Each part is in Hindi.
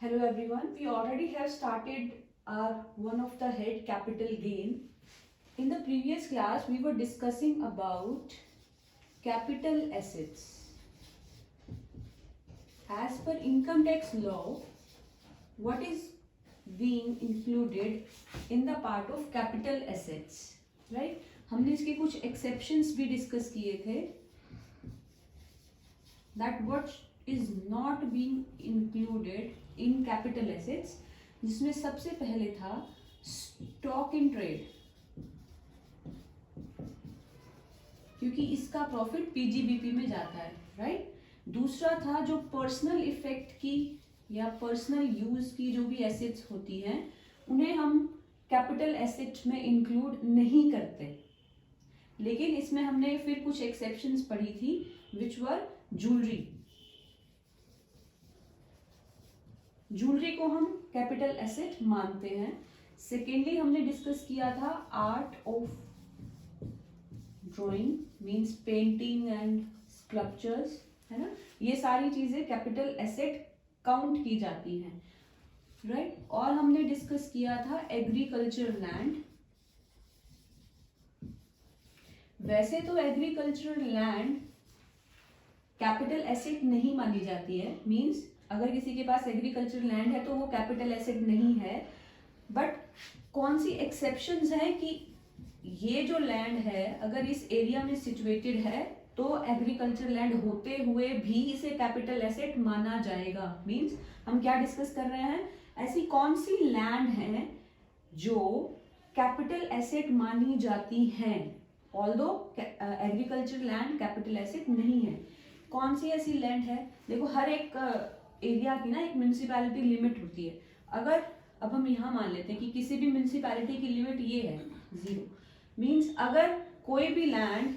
Hello everyone. We already have started our one of the head capital gain. In the previous class, we were discussing about capital assets. As per income tax law, what is being included in the part of capital assets, right? हमने इसके कुछ exceptions भी discuss किए थे. That what is not being included in capital assets, जिसमें सबसे पहले था स्टॉक इन ट्रेड, क्योंकि इसका प्रॉफिट पीजीबीपी में जाता है, राइट. दूसरा था जो पर्सनल इफेक्ट की या पर्सनल यूज की जो भी एसेट्स होती हैं उन्हें हम कैपिटल एसेट में इंक्लूड नहीं करते, लेकिन इसमें हमने फिर कुछ एक्सेप्शंस पढ़ी थी विच वर ज्वेलरी को हम कैपिटल एसेट मानते हैं. सेकेंडली हमने डिस्कस किया था art of drawing means painting and sculptures, है ना. ये सारी चीजें कैपिटल एसेट काउंट की जाती हैं, राइट. और हमने डिस्कस किया था एग्रीकल्चर लैंड. वैसे तो एग्रीकल्चर लैंड कैपिटल एसेट नहीं मानी जाती है, मींस अगर किसी के पास एग्रीकल्चर लैंड है तो वो कैपिटल एसेट नहीं है. बट कौन सी एक्सेप्शंस है कि ये जो लैंड है अगर इस एरिया में सिचुएटेड है तो एग्रीकल्चर लैंड होते हुए भी इसे कैपिटल एसेट माना जाएगा. मींस हम क्या डिस्कस कर रहे हैं, ऐसी कौन सी लैंड है जो कैपिटल एसेट मानी जाती हैं, although agriculture land capital asset नहीं है. कौन सी ऐसी लैंड है, देखो हर एक एरिया की ना एक म्यूनिसिपैलिटी लिमिट होती है. अगर अब हम यहाँ मान लेते हैं कि किसी भी म्यूनिसिपैलिटी की लिमिट ये है 0, मींस अगर कोई भी लैंड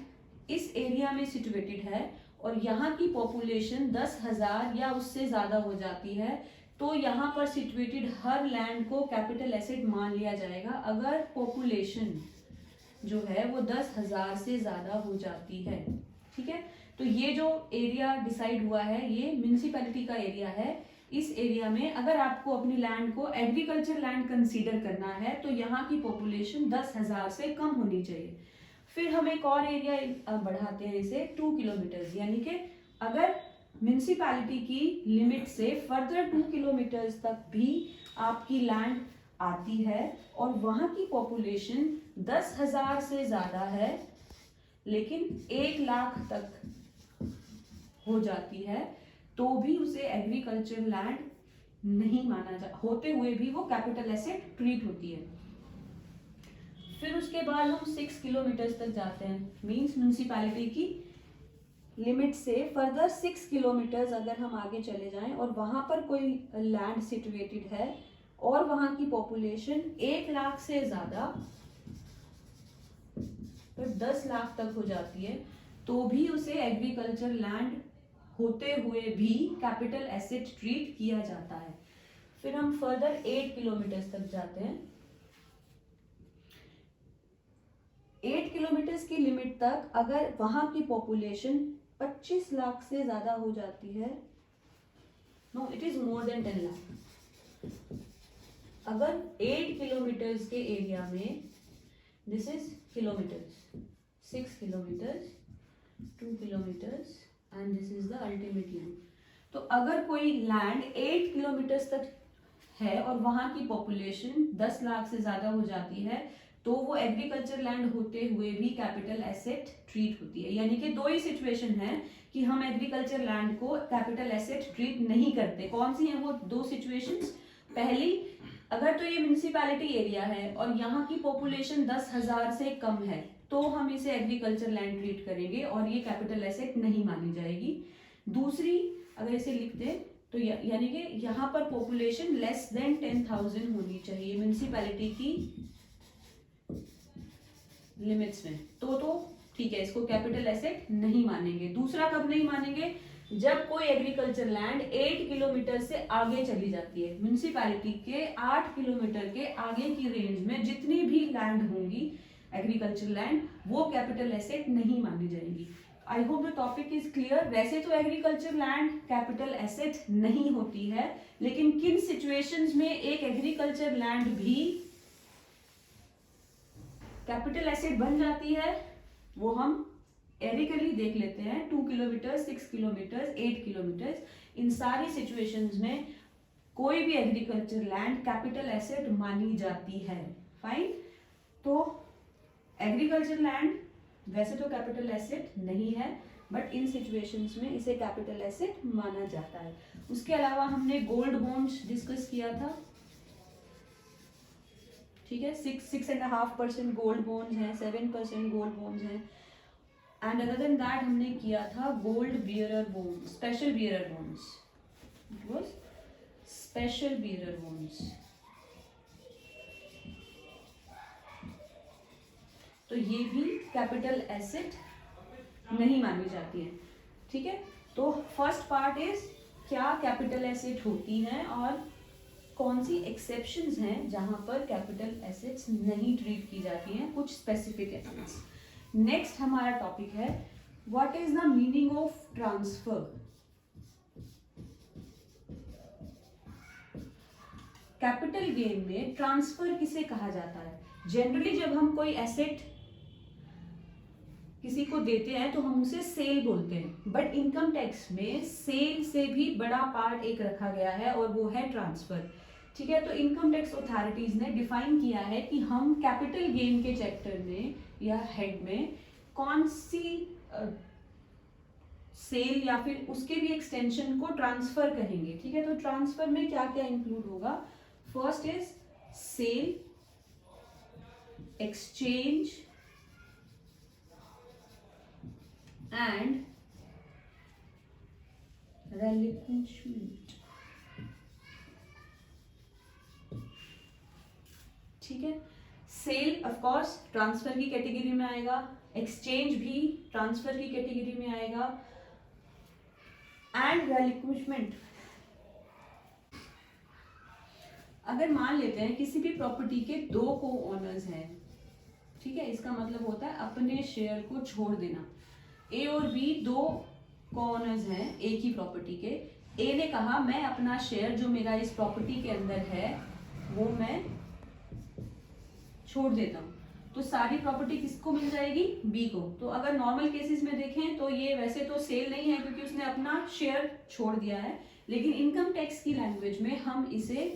इस एरिया में सिचुएटेड है और यहाँ की पॉपुलेशन 10,000 या उससे ज्यादा हो जाती है तो यहाँ पर सिचुएटेड हर लैंड को कैपिटल एसेट मान लिया जाएगा अगर पॉपुलेशन जो है वो 10,000 से ज्यादा हो जाती है. ठीक है, तो ये जो एरिया डिसाइड हुआ है ये म्यूनिसिपैलिटी का एरिया है. इस एरिया में अगर आपको अपनी लैंड को एग्रीकल्चर लैंड कंसीडर करना है तो यहाँ की पॉपुलेशन 10,000 से कम होनी चाहिए. फिर हम एक और एरिया बढ़ाते हैं इसे 2 किलोमीटर, यानी कि अगर म्यूनिसिपैलिटी की लिमिट से फर्दर 2 किलोमीटर तक भी आपकी लैंड आती है और वहां की पॉपुलेशन 10,000 से ज्यादा है लेकिन 1 लाख तक हो जाती है तो भी उसे एग्रीकल्चर लैंड नहीं माना जा, होते हुए भी वो कैपिटल एसेट ट्रीट होती है. फिर उसके बाद हम 6 किलोमीटर तक जाते हैं, मींस म्यूनिसिपैलिटी की लिमिट से फर्दर 6 किलोमीटर अगर हम आगे चले जाएं और वहां पर कोई लैंड सिचुएटेड है और वहां की पॉपुलेशन 1 लाख से ज्यादा तो 10 लाख तक हो जाती है तो भी उसे एग्रीकल्चर लैंड होते हुए भी कैपिटल एसेट ट्रीट किया जाता है. फिर हम फर्दर 8 किलोमीटर तक जाते हैं. 8 किलोमीटर की लिमिट तक अगर वहां की पॉपुलेशन 25 लाख से ज्यादा हो जाती है, no it is more than 10 lakh. अगर 8 किलोमीटर के एरिया में, this is kilometres, 6 kilometre, 2 kilometre and this is the ultimate limit. तो अगर कोई लैंड 8 किलोमीटर तक है और वहां की पॉपुलेशन 10 लाख से ज्यादा हो जाती है तो वो एग्रीकल्चर लैंड होते हुए भी कैपिटल एसेट ट्रीट होती है. यानी कि 2 ही सिचुएशन है कि हम एग्रीकल्चर लैंड को कैपिटल एसेट ट्रीट नहीं करते. कौन सी है वो 2 सिचुएशंस? पहली, अगर तो ये म्यूनिसिपैलिटी एरिया है और यहाँ की पॉपुलेशन 10,000 से कम है तो हम इसे एग्रीकल्चर लैंड ट्रीट करेंगे और ये कैपिटल एसेट नहीं मानी जाएगी. दूसरी, अगर इसे लिख दे तो यानी कि यहाँ पर पॉपुलेशन लेस देन 10,000 होनी चाहिए म्यूनिसिपैलिटी की लिमिट्स में, तो ठीक है, इसको कैपिटल एसेट नहीं मानेंगे. दूसरा कब नहीं मानेंगे? जब कोई एग्रीकल्चर लैंड 8 किलोमीटर से आगे चली जाती है. म्यूनिसिपैलिटी के 8 किलोमीटर के आगे की रेंज में जितनी भी लैंड होंगी एग्रीकल्चर लैंड वो कैपिटल एसेट नहीं मानी जाएगी. I hope the topic is clear. वैसे तो एग्रीकल्चर लैंड कैपिटल एसेट नहीं होती है, लेकिन किन सिचुएशंस में एक एग्रीकल्चर लैंड भी कैपिटल एसेट बन जाती है वो हम एरिकली देख लेते हैं। 2 किलोमीटर, 6 किलोमीटर, 8 किलोमीटर, इन सारी सिचुएशंस में कोई भी एग्रीकल्चर लैंड कैपिटल एसेट मानी जाती है। फाइन। तो एग्रीकल्चर लैंड वैसे तो कैपिटल एसेट नहीं है, बट इन सिचुएशंस में इसे कैपिटल एसेट माना जाता है। उसके अलावा हमने गोल्ड बॉन्ड्स डिस्कस किया था, ठीक है। 6.5% गोल्ड बॉन्ड्स हैं, 7% गोल्ड बॉन्ड्स हैं, एंड अदर देन दैट हमने किया था gold bearer bond, special bearer bonds, it was special bearer bonds. तो ये भी कैपिटल एसेट नहीं मानी जाती है, ठीक है। तो फर्स्ट पार्ट इज क्या कैपिटल एसेट होती हैं और कौन सी एक्सेप्शंस हैं जहां पर कैपिटल एसेट्स नहीं ट्रीट की जाती हैं, कुछ स्पेसिफिक एसेट्स। नेक्स्ट हमारा टॉपिक है what is the meaning of transfer. Capital gain में ट्रांसफर किसे कहा जाता है? जनरली जब हम कोई एसेट किसी को देते हैं तो हम उसे सेल बोलते हैं, बट इनकम टैक्स में सेल से भी बड़ा पार्ट एक रखा गया है और वो है ट्रांसफर, ठीक है। तो इनकम टैक्स अथॉरिटीज ने डिफाइन किया है कि हम कैपिटल गेन के चैप्टर में या हेड में कौन सी सेल या फिर उसके भी एक्सटेंशन को ट्रांसफर कहेंगे, ठीक है। तो ट्रांसफर में क्या क्या इंक्लूड होगा? First is sale, exchange and relinquishment, ठीक है। सेल ऑफ कोर्स ट्रांसफर की कैटेगरी में आएगा, एक्सचेंज भी ट्रांसफर की कैटेगरी में आएगा, एंड relinquishment। अगर मान लेते हैं किसी भी प्रॉपर्टी के 2 को ओनर्स हैं, ठीक है, इसका मतलब होता है अपने शेयर को छोड़ देना। ए और बी 2 को-ओनर्स हैं एक ही प्रॉपर्टी के। ए ने कहा मैं अपना शेयर जो मेरा इस प्रॉपर्टी के अंदर है वो मैं छोड़ देता हूँ, तो सारी प्रॉपर्टी किसको मिल जाएगी? बी को। तो अगर नॉर्मल केसेस में देखें तो ये वैसे तो सेल नहीं है क्योंकि उसने अपना शेयर छोड़ दिया है, लेकिन इनकम टैक्स की लैंग्वेज में हम इसे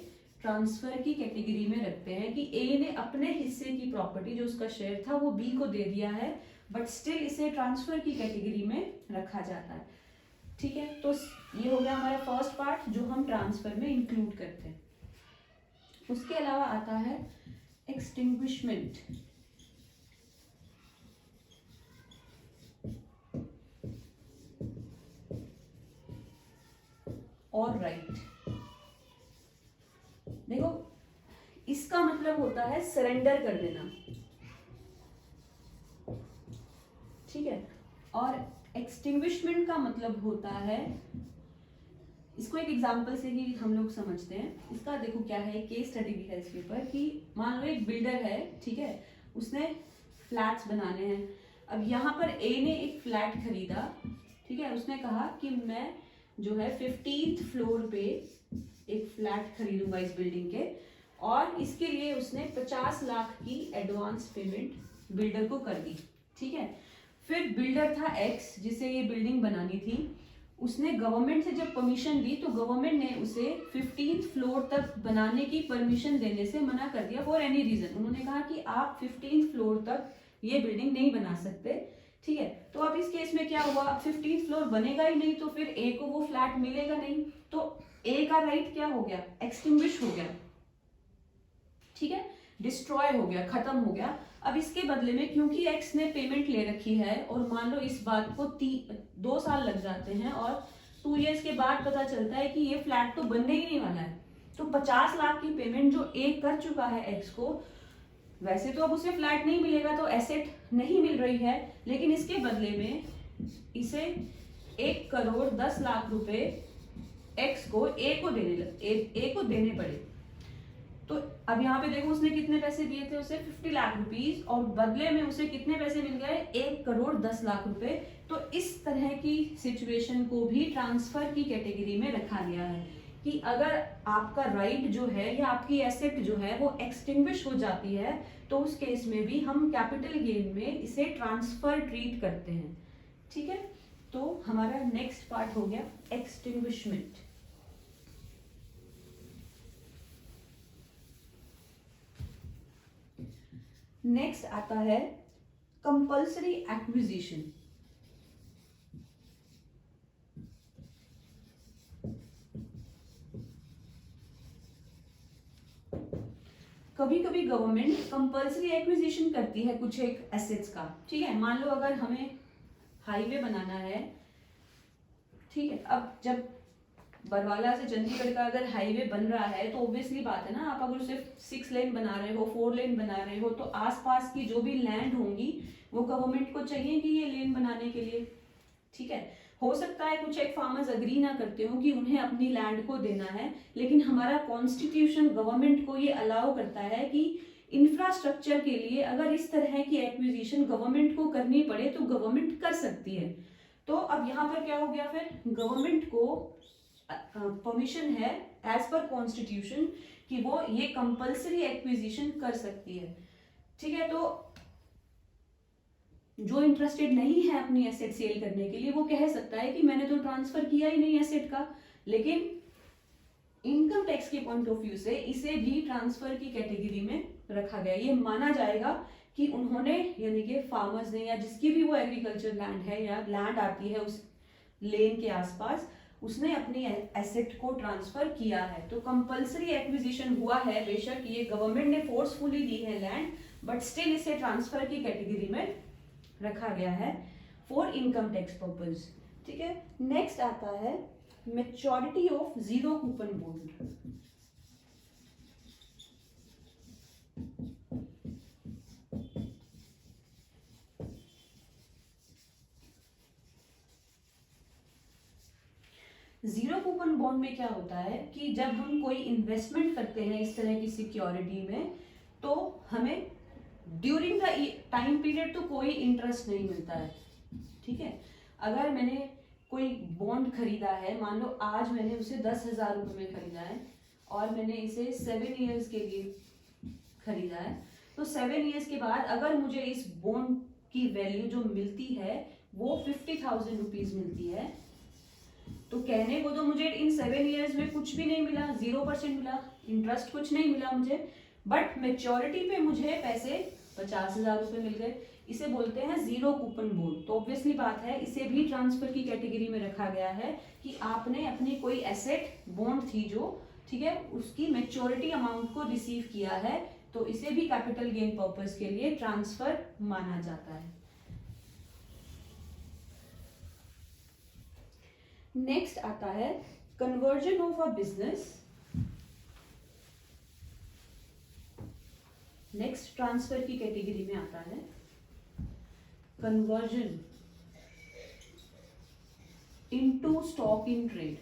ट्रांसफर की कैटेगरी में रखते हैं कि ए ने अपने हिस्से की प्रॉपर्टी जो उसका शेयर था वो बी को दे दिया है, बट स्टिल इसे ट्रांसफर की कैटेगरी में रखा जाता है, ठीक है। तो ये हो गया हमारा फर्स्ट पार्ट जो हम ट्रांसफर में इंक्लूड करते हैं। उसके अलावा आता है एक्सटिंग्विशमेंट। और राइट, देखो इसका मतलब होता है सरेंडर कर देना, ठीक है। और एक्सटिंग्विशमेंट का मतलब होता है, इसको एक एग्जांपल से ही हम लोग समझते हैं। इसका देखो क्या है, केस स्टडी भी है इसके ऊपर कि मान लो एक बिल्डर है, ठीक है, उसने फ्लैट्स बनाने हैं। अब यहाँ पर ए ने एक फ्लैट खरीदा, ठीक है, उसने कहा कि मैं जो है 15th फ्लोर पे एक फ्लैट खरीदूंगा इस बिल्डिंग के, और इसके लिए उसने 50 लाख की एडवांस पेमेंट बिल्डर को कर दी, ठीक है। फिर बिल्डर था एक्स जिसे ये बिल्डिंग बनानी थी, उसने गवर्नमेंट से जब परमिशन दी तो गवर्नमेंट ने उसे 15th फ्लोर तक बनाने की परमिशन देने से मना कर दिया फॉर एनी रीजन। उन्होंने कहा कि आप 15th फ्लोर तक ये बिल्डिंग नहीं बना सकते, ठीक है। तो अब इस केस में क्या हुआ, 15th फ्लोर बनेगा ही नहीं तो फिर ए को वो फ्लैट मिलेगा नहीं, तो ए का राइट क्या हो गया, एक्सटिंग्विश हो गया, ठीक है, डिस्ट्रॉय हो गया, खत्म हो गया। अब इसके बदले में क्योंकि एक्स ने पेमेंट ले रखी है और मान लो इस बात को 2 साल लग जाते हैं और 2 इयर्स के बाद पता चलता है कि ये फ्लैट तो बनने ही नहीं वाला है, तो 50 लाख की पेमेंट जो ए कर चुका है एक्स को, वैसे तो अब उसे फ्लैट नहीं मिलेगा तो एसेट नहीं मिल रही है, लेकिन इसके बदले में इसे 1 करोड़ 10 लाख रुपए एक्स को ए को देने पड़े। तो अब यहाँ पे देखो उसने कितने पैसे दिए थे उसे, 50 लाख रुपीस, और बदले में उसे कितने पैसे मिल गए, 1 करोड़ 10 लाख रुपए। तो इस तरह की सिचुएशन को भी ट्रांसफर की कैटेगरी में रखा गया है कि अगर आपका राइट जो है या आपकी एसेट जो है वो एक्सटिंग्विश हो जाती है तो उस केस में भी हम कैपिटल गेन में इसे ट्रांसफर ट्रीट करते हैं। ठीक है, तो हमारा नेक्स्ट पार्ट हो गया एक्सटिंग्विशमेंट। नेक्स्ट आता है कंपल्सरी एक्विजिशन। कभी कभी गवर्नमेंट कंपल्सरी एक्विजिशन करती है कुछ एक एसेट्स का। ठीक है, मान लो अगर हमें हाईवे बनाना है, ठीक है, अब जब बरवाला से चंडीगढ़ का अगर हाईवे बन रहा है तो ऑब्वियसली बात है ना, आप अगर सिर्फ 6 लेन बना रहे हो, 4 लेन बना रहे हो, तो आसपास की जो भी लैंड होंगी वो गवर्नमेंट को चाहिए कि ये लेन बनाने के लिए। ठीक है, हो सकता है कुछ एक फार्मर्स अग्री ना करते हो कि उन्हें अपनी लैंड को देना है, लेकिन हमारा कॉन्स्टिट्यूशन गवर्नमेंट को ये अलाउ करता है कि इंफ्रास्ट्रक्चर के लिए अगर इस तरह की एक्विजिशन गवर्नमेंट को करनी पड़े तो गवर्नमेंट कर सकती है। तो अब यहाँ पर क्या हो गया, फिर गवर्नमेंट को परमिशन है एज पर कॉन्स्टिट्यूशन कि वो ये कंपल्सरी एक्विजिशन कर सकती है। ठीक है, तो जो इंटरेस्टेड नहीं है अपनी एसेट सेल करने के लिए वो कह सकता है कि मैंने तो ट्रांसफर किया ही नहीं एसेट का, लेकिन इनकम टैक्स के पॉइंट ऑफ व्यू से इसे भी ट्रांसफर की कैटेगरी में रखा गया। ये माना जाएगा कि उन्होंने, यानी कि फार्मर्स ने या जिसकी भी वो एग्रीकल्चर लैंड है या लैंड आती है उस लेन के आसपास, उसने अपनी एसेट को ट्रांसफर किया है। तो कंपल्सरी एक्विजिशन हुआ है, बेशक ये गवर्नमेंट ने फोर्सफुली दी है लैंड, बट स्टिल इसे ट्रांसफर की कैटेगरी में रखा गया है फॉर इनकम टैक्स पर्पज। ठीक है, नेक्स्ट आता है maturity of zero coupon bond. Zero coupon bond में क्या होता है कि जब हम कोई इन्वेस्टमेंट करते हैं इस तरह की सिक्योरिटी में, तो हमें ड्यूरिंग द टाइम पीरियड तो कोई इंटरेस्ट नहीं मिलता है। ठीक है, अगर मैंने कोई बॉन्ड खरीदा है, मान लो आज मैंने उसे 10,000 रुपये में खरीदा है और मैंने इसे 7 ईयर्स के लिए खरीदा है, तो 7 ईयर्स के बाद अगर मुझे इस बॉन्ड की वैल्यू जो मिलती है वो 50,000 रुपीज मिलती है, तो कहने को तो मुझे इन 7 ईयर्स में कुछ भी नहीं मिला, 0% मिला, इंटरेस्ट कुछ नहीं मिला मुझे, बट मेच्योरिटी पे मुझे पैसे 50,000 रुपये मिल गए। इसे बोलते हैं जीरो कूपन बॉन्ड। तो ऑब्वियसली बात है, इसे भी ट्रांसफर की कैटेगरी में रखा गया है कि आपने अपनी कोई एसेट बॉन्ड थी जो, ठीक है, उसकी मेच्योरिटी अमाउंट को रिसीव किया है, तो इसे भी कैपिटल गेन पर्पस के लिए ट्रांसफर माना जाता है। नेक्स्ट आता है conversion of a business. Next transfer की कैटेगरी में आता है conversion into stock in trade.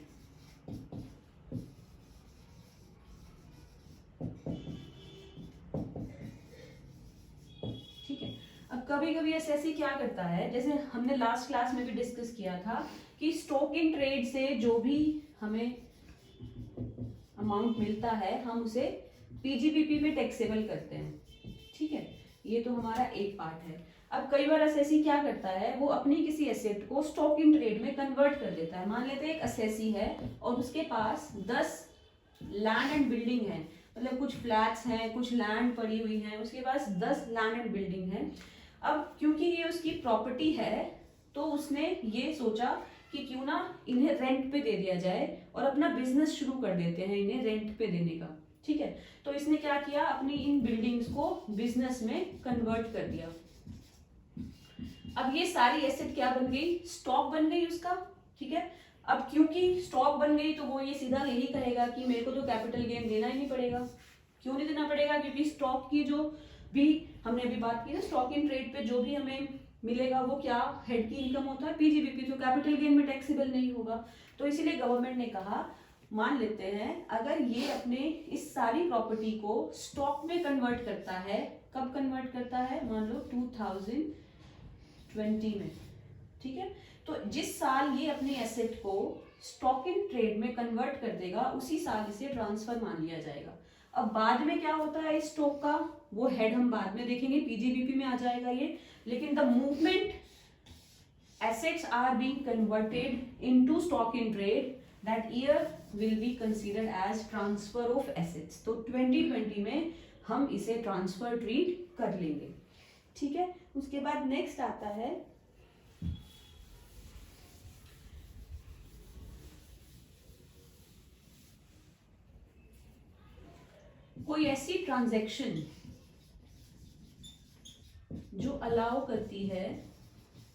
ठीक है, अब कभी कभी एसएससी क्या करता है, जैसे हमने लास्ट क्लास में भी डिस्कस किया था कि स्टॉक इन ट्रेड से जो भी हमें अमाउंट मिलता है हम उसे पीजीबीपी में टैक्सेबल करते हैं। ठीक है, ये तो हमारा एक पार्ट है। अब कई बार एसएससी क्या करता है, वो अपनी किसी एसेट को स्टॉक इन ट्रेड में कन्वर्ट कर देता है। मान लेते हैं एक एसएससी है और उसके पास 10 लैंड एंड बिल्डिंग है, मतलब कुछ फ्लैट्स हैं, कुछ लैंड पड़ी हुई है, उसके पास 10 लैंड एंड बिल्डिंग है। अब क्योंकि ये उसकी प्रॉपर्टी है तो उसने ये सोचा कि क्यों ना इन्हें रेंट पे दे दिया जाए और अपना बिजनेस शुरू कर देते हैं इन्हें रेंट पे देने का। ठीक है, तो इसने क्या किया, अपनी इन बिल्डिंग्स को बिजनेस में कन्वर्ट कर दिया। अब ये सारी एसेट क्या बन गई, स्टॉक बन गई उसका। ठीक है, अब क्योंकि स्टॉक बन गई तो वो ये सीधा यही कहेगा कि मेरे को तो कैपिटल गेन देना ही नहीं पड़ेगा। क्यों नहीं देना पड़ेगा, क्योंकि स्टॉक की जो भी हमने अभी बात की ना, स्टॉक इन ट्रेड पे जो भी हमें मिलेगा वो क्या हेड की इनकम होता है, पीजीबीपी, तो कैपिटल गेन में टैक्सेबल नहीं होगा। तो इसीलिए गवर्नमेंट ने कहा, मान लेते हैं अगर ये अपने इस सारी प्रॉपर्टी को स्टॉक में कन्वर्ट करता है, कब कन्वर्ट करता है, मान लो 2020 में, ठीक है। तो जिस साल ये अपने एसेट को स्टॉक इन ट्रेड में कन्वर्ट कर देगा उसी साल इसे ट्रांसफर मान लिया जाएगा। अब बाद में क्या होता है इस स्टॉक का, वो हेड हम बाद में देखेंगे, पीजीबीपी में आ जाएगा ये। लेकिन the movement assets are being converted into stock in trade, that year will be considered as transfer of assets। तो 2020 में हम इसे ट्रांसफर ट्रीट कर लेंगे, ठीक है। उसके बाद नेक्स्ट आता है कोई ऐसी ट्रांजैक्शन जो अलाउ करती है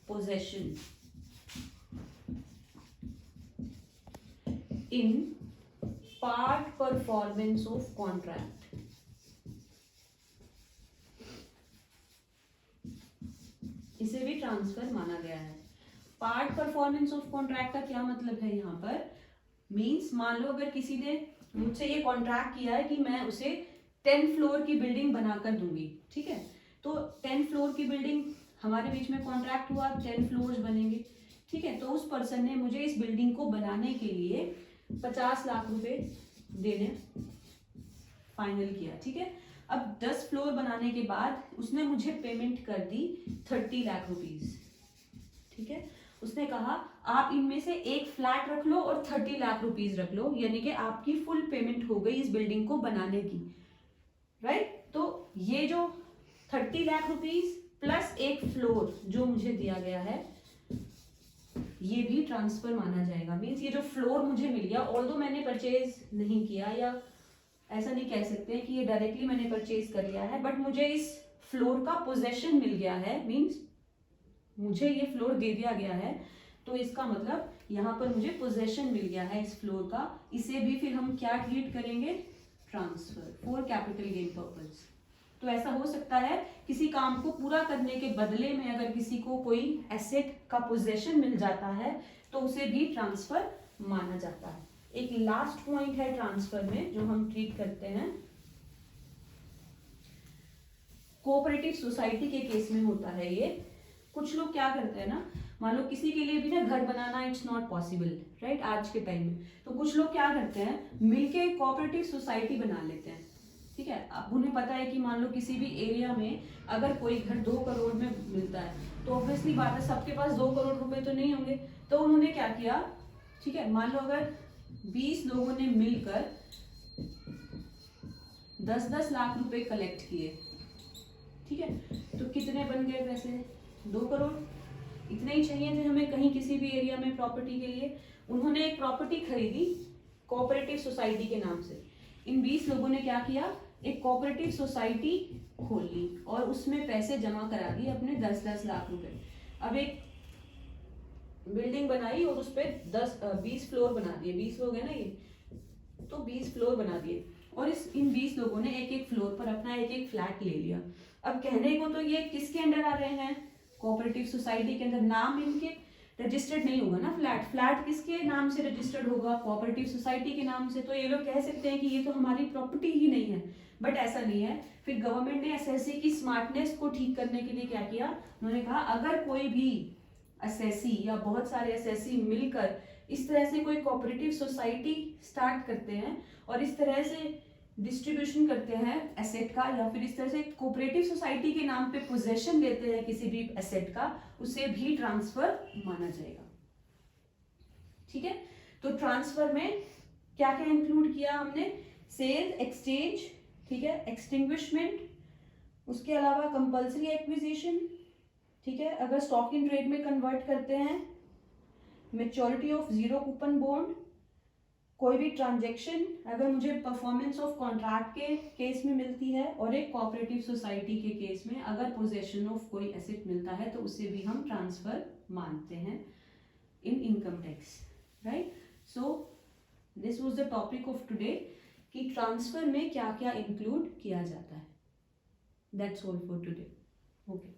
possession in part performance of contract। इसे भी ट्रांसफर माना गया है। पार्ट परफॉर्मेंस ऑफ कॉन्ट्रैक्ट का क्या मतलब है यहाँ पर, मींस मान लो अगर किसी ने मुझसे ये कॉन्ट्रैक्ट किया है कि मैं उसे 10 फ्लोर की बिल्डिंग बनाकर दूंगी, ठीक है। तो 10 फ्लोर की बिल्डिंग, हमारे बीच में कॉन्ट्रैक्ट हुआ, 10 फ्लोर्स बनेंगे, ठीक है। तो उस पर्सन ने मुझे इस बिल्डिंग को बनाने के लिए 50 लाख रुपए देने फाइनल किया, ठीक है। अब 10 फ्लोर बनाने के बाद उसने मुझे पेमेंट कर दी 30 लाख रुपीज, ठीक है। उसने कहा आप इनमें से एक फ्लैट रख लो और 30 लाख रुपीज रख लो, यानी कि आपकी फुल पेमेंट हो गई इस बिल्डिंग को बनाने की, राइट। तो ये जो 30 लाख रुपीज प्लस एक फ्लोर जो मुझे दिया गया है ये भी ट्रांसफर माना जाएगा। मींस ये जो फ्लोर मुझे मिल गया, ऑल्दो मैंने परचेज नहीं किया, या ऐसा नहीं कह सकते कि ये डायरेक्टली मैंने परचेज कर लिया है, बट मुझे इस फ्लोर का पोजेशन मिल गया है, मींस मुझे ये फ्लोर दे दिया गया है, तो इसका मतलब यहाँ पर मुझे पोजेशन मिल गया है इस फ्लोर का। इसे भी फिर हम क्या ट्रीट करेंगे, transfer for capital gain purpose. तो ऐसा हो सकता है किसी काम को पूरा करने के बदले में अगर किसी को कोई एसेट का पोजेशन मिल जाता है तो उसे भी ट्रांसफर माना जाता है। एक लास्ट पॉइंट है ट्रांसफर में जो हम ट्रीट करते हैं, कोऑपरेटिव सोसाइटी के केस में होता है ये। कुछ लोग क्या करते हैं ना, मान लो किसी के लिए भी ना घर बनाना इट्स नॉट पॉसिबल, राइट, आज के टाइम में। तो कुछ लोग क्या करते हैं, मिलके कोऑपरेटिव सोसाइटी बना लेते हैं, ठीक है। अब उन्हें पता है कि मान लो किसी भी एरिया में अगर कोई घर 2 करोड़ में मिलता है तो ऑब्वियसली बात है सबके पास 2 करोड़ रुपए तो नहीं होंगे। तो उन्होंने क्या किया, ठीक है, मान लो अगर 20 लोगों ने मिलकर 10-10 लाख रुपए कलेक्ट किए, ठीक है, तो कितने बन गए पैसे, 2 करोड़। इतने ही चाहिए थे हमें कहीं किसी भी एरिया में प्रॉपर्टी के लिए। उन्होंने एक प्रॉपर्टी खरीदी कोऑपरेटिव सोसाइटी के नाम से। इन 20 लोगों ने क्या किया, एक कोऑपरेटिव सोसाइटी खोल ली और उसमें पैसे जमा करा दिए अपने 10-10 लाख रुपए। अब एक बिल्डिंग बनाई और उस पर 20 फ्लोर बना दिए, 20 लोग हैं ना ये, तो 20 फ्लोर बना दिए और इन 20 लोगों ने एक एक फ्लोर पर अपना एक एक फ्लैट ले लिया। अब कहने को तो ये किसके अंडर आ रहे हैं, कोऑपरेटिव सोसाइटी के अंदर। नाम इनके रजिस्टर्ड नहीं होगा ना, फ्लैट किसके नाम से रजिस्टर्ड होगा, कोऑपरेटिव सोसाइटी के नाम से। तो ये लोग कह सकते हैं कि ये तो हमारी प्रॉपर्टी ही नहीं है, बट ऐसा नहीं है। फिर गवर्नमेंट ने एसएससी की स्मार्टनेस को ठीक करने के लिए क्या किया, उन्होंने कहा अगर कोई भी एसएससी या बहुत सारे एसएससी मिलकर इस तरह से कोई कोऑपरेटिव सोसाइटी स्टार्ट करते हैं और इस तरह से डिस्ट्रीब्यूशन करते हैं एसेट का, या फिर इस तरह से कोऑपरेटिव सोसाइटी के नाम पे पोजेशन देते हैं किसी भी एसेट का, उसे भी ट्रांसफर माना जाएगा, ठीक है। तो ट्रांसफर में क्या क्या इंक्लूड किया हमने, सेल, एक्सचेंज, ठीक है, एक्सटिंग्विशमेंट, उसके अलावा कंपल्सरी एक्विजिशन, ठीक है, अगर स्टॉक इन ट्रेड में कन्वर्ट करते हैं, maturity of zero coupon bond, कोई भी ट्रांजैक्शन अगर मुझे परफॉर्मेंस ऑफ कॉन्ट्रैक्ट के केस में मिलती है, और एक कोऑपरेटिव सोसाइटी के केस में अगर पोजेशन ऑफ कोई एसेट मिलता है तो उसे भी हम ट्रांसफर मानते हैं इन income tax, right. So this was the topic of today कि ट्रांसफर में क्या क्या इंक्लूड किया जाता है। That's all for today. Okay.